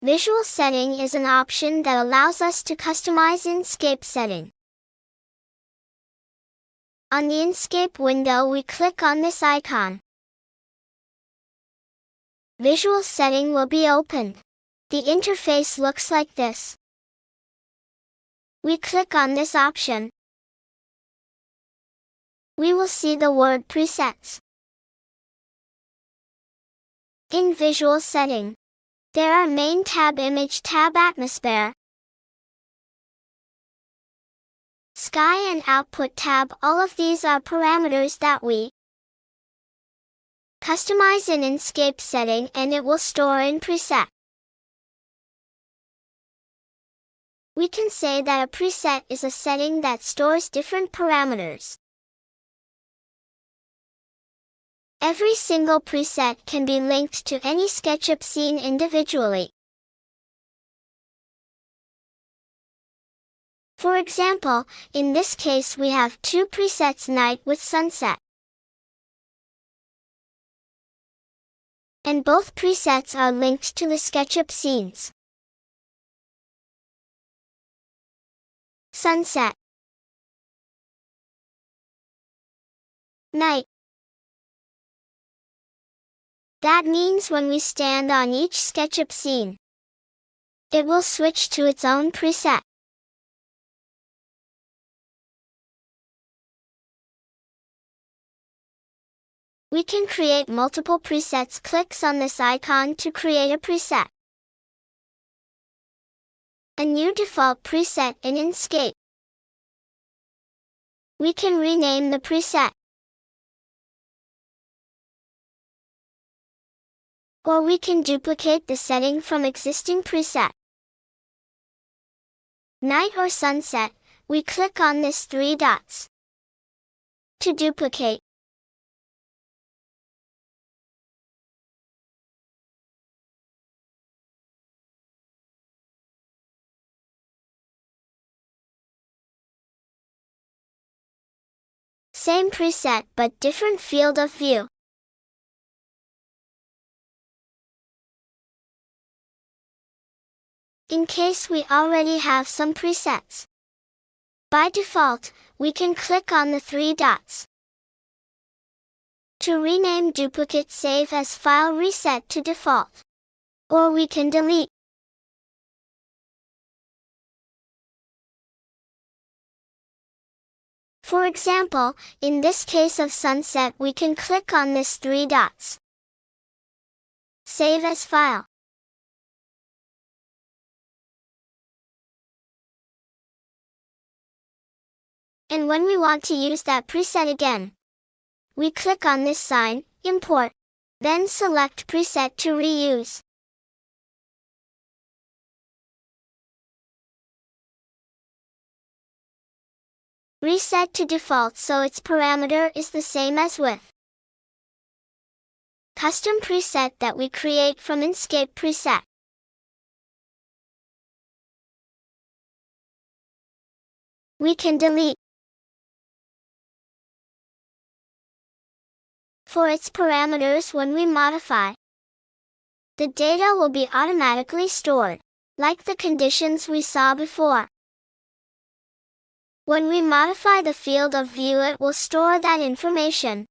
Visual setting is an option that allows us to customize Enscape setting. On the Enscape window, we click on this icon. Visual setting will be opened. The interface looks like this. We click on this option. We will see the word presets. In visual setting, there are main tab, image tab, atmosphere, sky and output tab. All of these are parameters that we customize in Enscape setting, and it will store in preset. We can say that a preset is a setting that stores different parameters. Every single preset can be linked to any SketchUp scene individually. For example, in this case we have two presets, night with sunset. And both presets are linked to the SketchUp scenes. Sunset, night. That means when we stand on each SketchUp scene, it will switch to its own preset. We can create multiple presets. Clicks on this icon to create a preset. A new default preset in Enscape. We can rename the preset. Or we can duplicate the setting from existing preset. Night or sunset, we click on this three dots. To duplicate, same preset but different field of view. In case we already have some presets, by default, we can click on the three dots. To rename, duplicate, save as file, reset to default. Or we can delete. For example, in this case of sunset, we can click on this three dots. Save as file. And when we want to use that preset again, we click on this sign, import, then select preset to reuse. Reset to default so its parameter is the same as with custom preset that we create from Enscape preset. We can delete for its parameters. When we modify, the data will be automatically stored, like the conditions we saw before. When we modify the field of view, it will store that information.